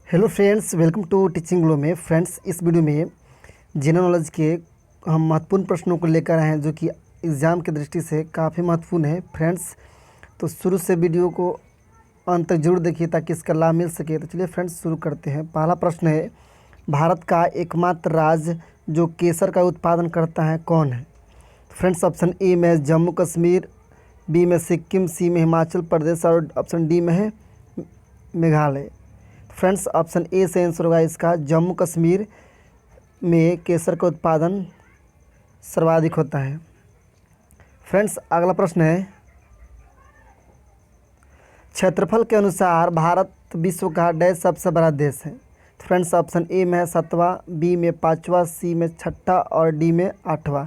Hello friends, welcome to teaching glow में। Friends, इस video में जनरल नॉलेज के हम महत्वपूर्ण प्रश्नों को लेकर आए हैं जो कि एग्ज़ाम की दृष्टि से काफ़ी महत्वपूर्ण है। फ्रेंड्स, तो शुरू से वीडियो को अंत तक जरूर देखिए ताकि इसका लाभ मिल सके। तो चलिए फ्रेंड्स शुरू करते हैं। पहला प्रश्न है, भारत का एकमात्र राज्य जो केसर का उत्पादन करता है कौन है? फ्रेंड्स, ऑप्शन ए में जम्मू कश्मीर, बी में सिक्किम, सी में हिमाचल प्रदेश और ऑप्शन डी में है मेघालय। फ्रेंड्स, ऑप्शन ए से आंसर होगा इसका जम्मू कश्मीर में केसर का उत्पादन सर्वाधिक होता है। फ्रेंड्स, अगला प्रश्न है, क्षेत्रफल के अनुसार भारत विश्व का डैश सबसे बड़ा देश है? फ्रेंड्स, ऑप्शन ए में है 7वां, बी में 5वां, सी में 6ठा और डी में 8वां।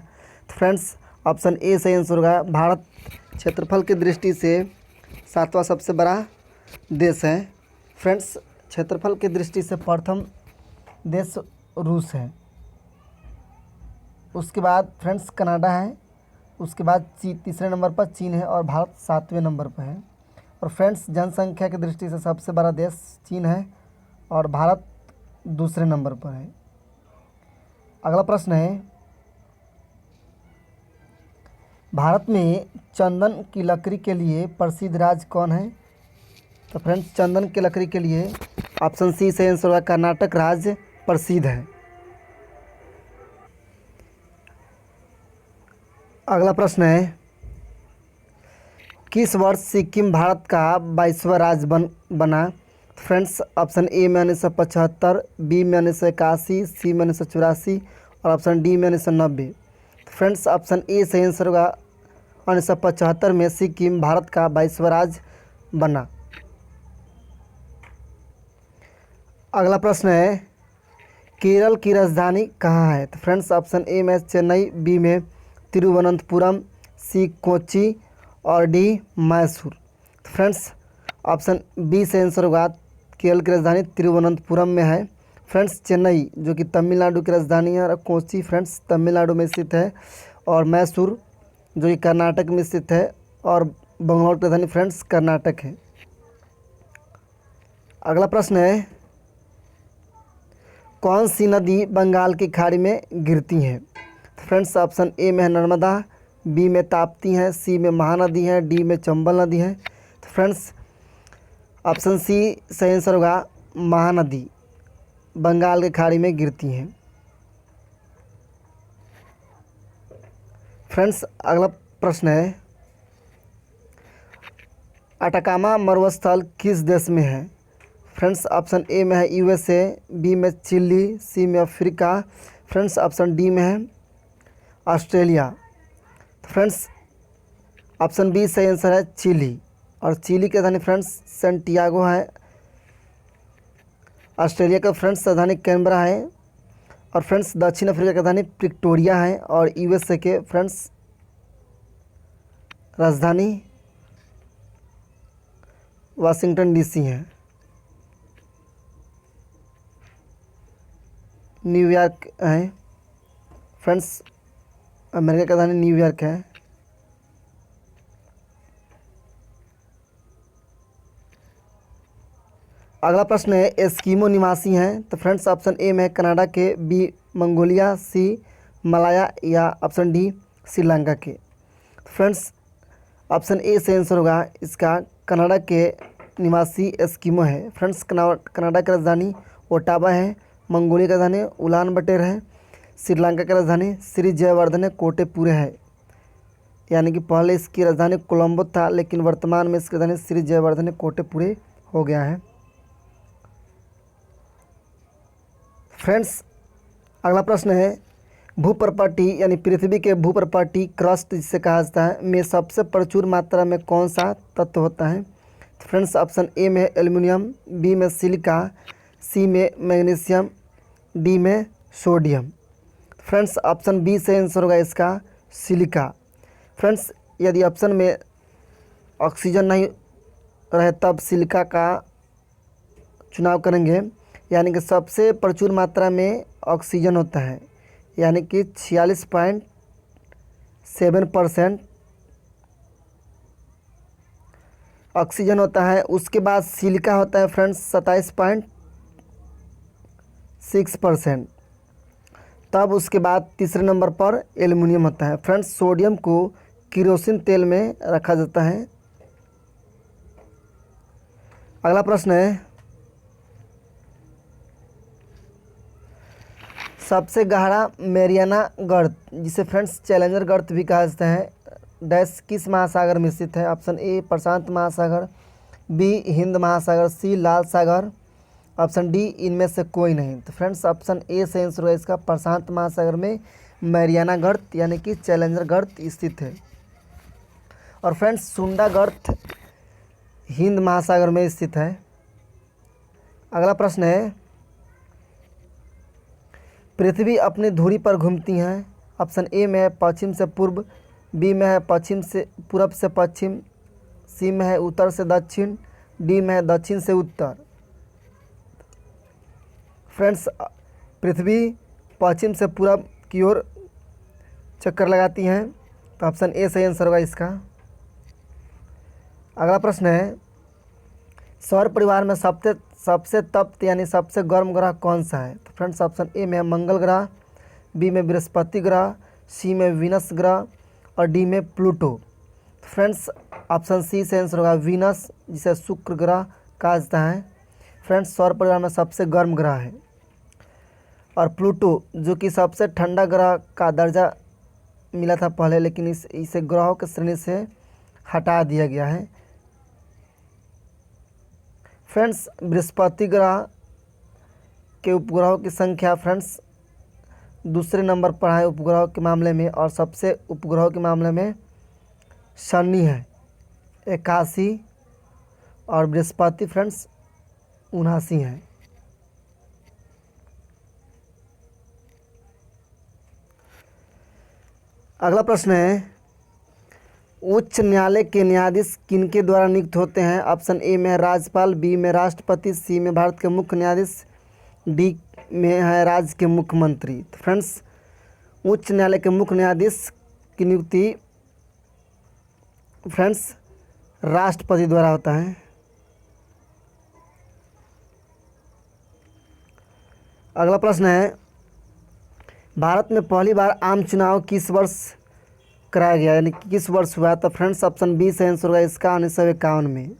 फ्रेंड्स, ऑप्शन ए से आंसर होगा भारत क्षेत्रफल की दृष्टि से 7वां सबसे बड़ा देश है। फ्रेंड्स, क्षेत्रफल की दृष्टि से प्रथम देश रूस है, उसके बाद फ्रेंड्स कनाडा है, उसके बाद तीसरे नंबर पर चीन है और भारत 7वें नंबर पर है। और फ्रेंड्स, जनसंख्या की दृष्टि से सबसे बड़ा देश चीन है और भारत दूसरे नंबर पर है। अगला प्रश्न है, भारत में चंदन की लकड़ी के लिए प्रसिद्ध राज्य कौन है? तो फ्रेंड्स, चंदन की लकड़ी के लिए ऑप्शन सी से आंसर होगा कर्नाटक राज्य प्रसिद्ध है। अगला प्रश्न है, किस वर्ष सिक्किम भारत का 22वां राज्य बना? फ्रेंड्स, ऑप्शन ए में 1975, बी में 1981, सी में 1984 और ऑप्शन डी में 1990। फ्रेंड्स, ऑप्शन ए से आंसर होगा 1975 में सिक्किम भारत का 22वां राज्य बना। अगला प्रश्न है, केरल की राजधानी कहाँ है? तो फ्रेंड्स, ऑप्शन ए में चेन्नई, बी में तिरुवनंतपुरम, सी कोच्चि और D Mysore. Friends, option B से आंसर होगा केरल की राजधानी तिरुवनंतपुरम में है। फ्रेंड्स, चेन्नई जो कि तमिलनाडु की राजधानी है और कोच्चि फ्रेंड्स तमिलनाडु में स्थित है और मैसूर जो कि कर्नाटक में स्थित है और बंगलौर की राजधानी फ्रेंड्स कर्नाटक है। अगला प्रश्न है, कौन सी नदी बंगाल की खाड़ी में गिरती है? फ्रेंड्स, ऑप्शन ए में है नर्मदा, बी में ताप्ती है, सी में महानदी है, डी में चंबल नदी है। तो फ्रेंड्स, ऑप्शन सी सही आंसर होगा महानदी बंगाल की खाड़ी में गिरती हैं। फ्रेंड्स, अगला प्रश्न है, अटाकामा मरुस्थल किस देश में है? फ्रेंड्स, ऑप्शन ए में है यूएसए, बी में चिली, सी में अफ्रीका। फ्रेंड्स, ऑप्शन डी में है ऑस्ट्रेलिया। फ्रेंड्स, ऑप्शन बी सही आंसर है चिली और चिली की राजधानी फ्रेंड्स सैंटियागो है। ऑस्ट्रेलिया का फ्रेंड्स राजधानी कैनबरा है और फ्रेंड्स दक्षिण अफ्रीका की राजधानी प्रिक्टोरिया है और यूएसए के फ्रेंड्स राजधानी वाशिंगटन डीसी है। न्यूयॉर्क है फ्रेंड्स, अमेरिका की राजधानी न्यूयॉर्क है। अगला प्रश्न है, एस्किमो निवासी हैं? तो फ्रेंड्स, ऑप्शन ए में है कनाडा के, बी मंगोलिया, सी मलाया या ऑप्शन डी श्रीलंका के। फ्रेंड्स, ऑप्शन ए से आंसर होगा इसका कनाडा के निवासी एस्किमो है। फ्रेंड्स, कनाडा की राजधानी ओटावा है, मंगोलिया की राजधानी उलान बटर है, श्रीलंका की राजधानी श्री जयवर्धने कोटेपुरे है। यानी कि पहले इसकी राजधानी कोलंबो था लेकिन वर्तमान में इसकी राजधानी श्री जयवर्धने कोटेपुरे हो गया है। फ्रेंड्स, अगला प्रश्न है, भूप्रपाटी यानी पृथ्वी के भूप्रपाटी क्रस्ट जिसे कहा जाता है में सबसे प्रचुर मात्रा में कौन सा तत्व होता है? फ्रेंड्स, ऑप्शन ए में एल्युमिनियम, बी में सिलिका, सी में मैग्नीशियम, डी में सोडियम। फ्रेंड्स, ऑप्शन बी से आंसर होगा इसका सिलिका। फ्रेंड्स, यदि ऑप्शन में ऑक्सीजन नहीं रहे तब सिलिका का चुनाव करेंगे। यानी कि सबसे प्रचुर मात्रा में ऑक्सीजन होता है, यानी कि 46.7% ऑक्सीजन होता है। उसके बाद सिलिका होता है फ्रेंड्स 27.2 6%। तब उसके बाद तीसरे नंबर पर एल्युमिनियम होता है। फ्रेंड्स, सोडियम को केरोसिन तेल में रखा जाता है। अगला प्रश्न है, सबसे गहरा मैरियाना गर्त, जिसे फ्रेंड्स चैलेंजर गर्त भी कहा जाता है, डैश किस महासागर में स्थित है? ऑप्शन ए प्रशांत महासागर, बी हिंद महासागर, सी लाल सागर, ऑप्शन डी इनमें से कोई नहीं। तो फ्रेंड्स, ऑप्शन ए से आंसर होगा इसका, प्रशांत महासागर में मैरियाना गर्त यानी कि चैलेंजर गर्त स्थित है। और फ्रेंड्स, सुंडा गर्त हिंद महासागर में स्थित है। अगला प्रश्न है, पृथ्वी अपनी धुरी पर घूमती हैं। ऑप्शन ए में है पश्चिम से पूर्व, बी में है पश्चिम से पूरब से पश्चिम, सी में है उत्तर से दक्षिण, डी में है दक्षिण से उत्तर। फ्रेंड्स, पृथ्वी पश्चिम से पूरब की ओर चक्कर लगाती हैं, तो ऑप्शन ए सही आंसर होगा इसका। अगला प्रश्न है, सौर परिवार में सबसे तप्त यानी सबसे गर्म ग्रह कौन सा है? तो फ्रेंड्स, ऑप्शन ए में है मंगल ग्रह, बी में बृहस्पति ग्रह, सी में वीनस ग्रह और डी में प्लूटो। तो फ्रेंड्स, ऑप्शन सी से आंसर होगा वीनस, जिसे शुक्र ग्रह कहा जाता है। फ्रेंड्स, सौर परिवार में सबसे गर्म ग्रह है। और प्लूटो जो कि सबसे ठंडा ग्रह का दर्जा मिला था पहले, लेकिन इसे ग्रहों की श्रेणी से हटा दिया गया है। फ्रेंड्स, बृहस्पति ग्रह के उपग्रहों की संख्या फ्रेंड्स दूसरे नंबर पर है उपग्रहों के मामले में, और सबसे उपग्रहों के मामले में शनि है 81 और बृहस्पति फ्रेंड्स 79 है। अगला प्रश्न है, उच्च न्यायालय के न्यायाधीश किनके द्वारा नियुक्त होते हैं? ऑप्शन ए में है राज्यपाल, बी में राष्ट्रपति, सी में भारत के मुख्य न्यायाधीश, डी में है राज्य के मुख्यमंत्री। तो फ्रेंड्स, उच्च न्यायालय के मुख्य न्यायाधीश की नियुक्ति फ्रेंड्स राष्ट्रपति द्वारा होता है। अगला प्रश्न है, भारत में पहली बार आम चुनाव किस वर्ष कराया गया, यानी कि किस वर्ष हुआ? तो फ्रेंड्स, ऑप्शन बी से आंसर होगा इसका 1951 में।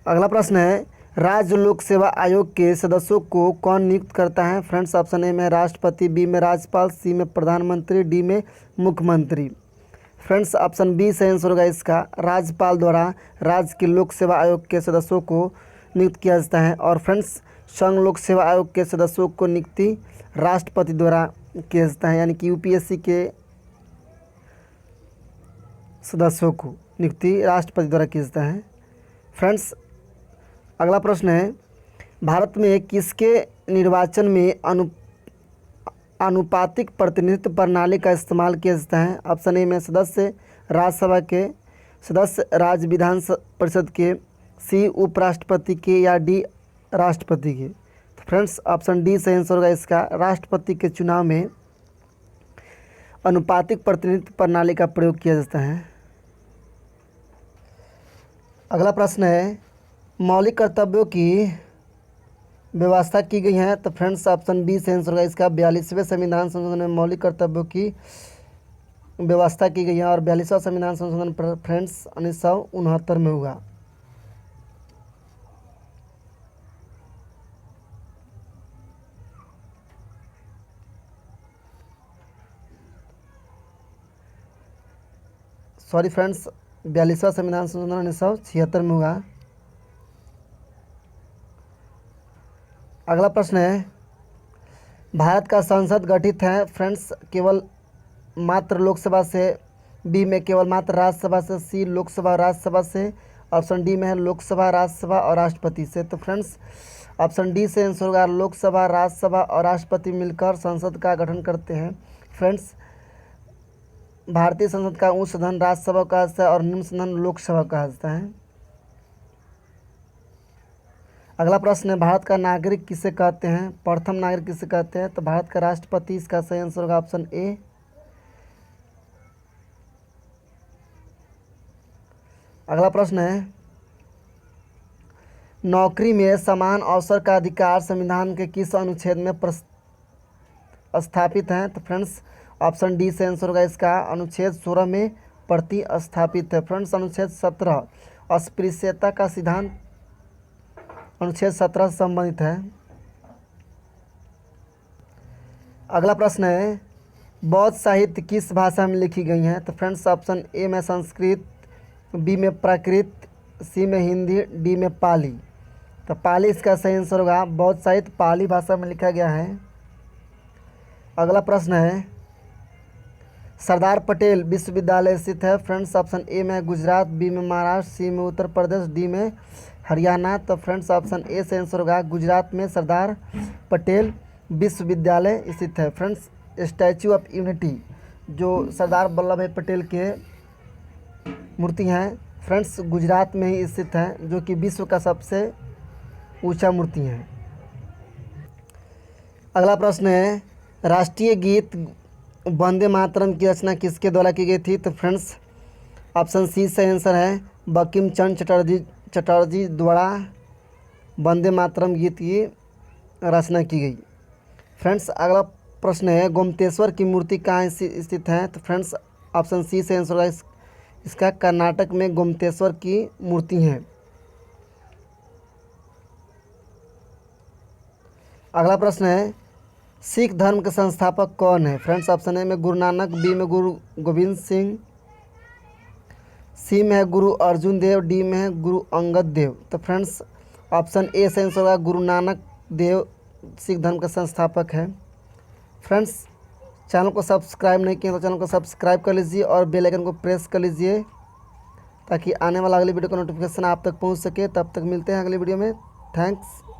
अगला प्रश्न है, राज्य लोक सेवा आयोग के सदस्यों को कौन नियुक्त करता है? फ्रेंड्स, ऑप्शन ए में राष्ट्रपति, बी में राज्यपाल, सी में प्रधानमंत्री, डी में मुख्यमंत्री। फ्रेंड्स, ऑप्शन बी से आंसर होगा इसका, राज्यपाल द्वारा राज्य के लोक सेवा आयोग के सदस्यों को नियुक्त किया जाता है। और फ्रेंड्स, संघ लोक सेवा आयोग के सदस्यों को नियुक्ति राष्ट्रपति द्वारा किया जाता है, यानी कि यूपीएससी के सदस्यों को नियुक्ति राष्ट्रपति द्वारा किया जाता है। फ्रेंड्स, अगला प्रश्न है, भारत में किसके निर्वाचन में आनुपातिक प्रतिनिधित्व प्रणाली का इस्तेमाल किया जाता है? ऑप्शन ए में सदस्य राज्यसभा के, सदस्य राज्य विधान परिषद के, सी उपराष्ट्रपति के या डी राष्ट्रपति के। तो फ्रेंड्स, ऑप्शन डी से आंसर होगा इसका, राष्ट्रपति के चुनाव में अनुपातिक प्रतिनिधित्व प्रणाली का प्रयोग किया जाता है। अगला प्रश्न है, मौलिक कर्तव्यों की व्यवस्था की गई है? तो फ्रेंड्स, ऑप्शन बी से आंसर होगा इसका, 42वें संविधान संशोधन में मौलिक कर्तव्यों की व्यवस्था की गई है। और 42वां संविधान संशोधन फ्रेंड्स 1969 में हुआ। सॉरी फ्रेंड्स, 42वां संविधान संशोधन 1976 में हुआ। अगला प्रश्न है, भारत का संसद गठित है फ्रेंड्स केवल मात्र लोकसभा से, बी में केवल मात्र राज्यसभा से, सी लोकसभा राज्यसभा से, ऑप्शन डी में है लोकसभा राज्यसभा और राष्ट्रपति से। तो फ्रेंड्स, ऑप्शन डी से आंसर होगा, लोकसभा राज्यसभा और राष्ट्रपति मिलकर संसद का गठन करते हैं। फ्रेंड्स, भारतीय संसद का उच्च सदन राज्यसभा कहा जाता है और निम्न सदन लोकसभा कहा जाता है। अगला प्रश्न है, भारत का नागरिक किसे कहते हैं? प्रथम नागरिक किसे कहते हैं? तो भारत का राष्ट्रपति इसका सही आंसर होगा ऑप्शन ए। अगला प्रश्न है, नौकरी में समान अवसर का अधिकार संविधान के किस अनुच्छेद में स्थापित है? तो फ्रेंड्स ऑप्शन डी से आंसर होगा इसका, अनुच्छेद 16 में प्रतिस्थापित है। फ्रेंड्स अनुच्छेद 17 अस्पृश्यता का सिद्धांत अनुच्छेद 17 से संबंधित है। अगला प्रश्न है, बौद्ध साहित्य किस भाषा में लिखी गई है? तो फ्रेंड्स ऑप्शन ए में संस्कृत, बी में प्राकृत, सी में हिंदी, डी में पाली। तो पाली इसका सही आंसर होगा। बौद्ध साहित्य पाली भाषा में लिखा गया है। अगला प्रश्न है, सरदार पटेल विश्वविद्यालय स्थित है? फ्रेंड्स ऑप्शन ए में गुजरात, बी में महाराष्ट्र, सी में उत्तर प्रदेश, डी में हरियाणा। तो फ्रेंड्स ऑप्शन ए से आंसर होगा, गुजरात में सरदार पटेल विश्वविद्यालय स्थित है। फ्रेंड्स स्टैचू ऑफ यूनिटी जो सरदार वल्लभ भाई पटेल के मूर्ति हैं, फ्रेंड्स गुजरात में ही स्थित है, जो कि विश्व का सबसे ऊंचा मूर्ति है। अगला प्रश्न है, राष्ट्रीय गीत वंदे मातरम की रचना किसके द्वारा की गई थी? तो फ्रेंड्स ऑप्शन सी से आंसर है, बंकिम चंद्र चटर्जी द्वारा वंदे मातरम गीत की रचना की गई। फ्रेंड्स अगला प्रश्न है, गोमतेश्वर की मूर्ति कहाँ स्थित है? तो फ्रेंड्स ऑप्शन सी से आंसर होगा इसका, कर्नाटक में गोमतेश्वर की मूर्ति है। अगला प्रश्न है, सिख धर्म के संस्थापक कौन है? फ्रेंड्स ऑप्शन ए में गुरु नानक, बी में गुरु गोविंद सिंह, सी में है गुरु अर्जुन देव, डी में है गुरु अंगद देव। तो फ्रेंड्स ऑप्शन ए से आंसर होगा, गुरु नानक देव सिख धर्म का संस्थापक है। फ्रेंड्स चैनल को सब्सक्राइब नहीं किया तो चैनल को सब्सक्राइब कर लीजिए और बेल आइकन को प्रेस कर लीजिए ताकि आने वाला अगली वीडियो का नोटिफिकेशन आप तक पहुंच सके। तब तक मिलते हैं अगली वीडियो में। थैंक्स।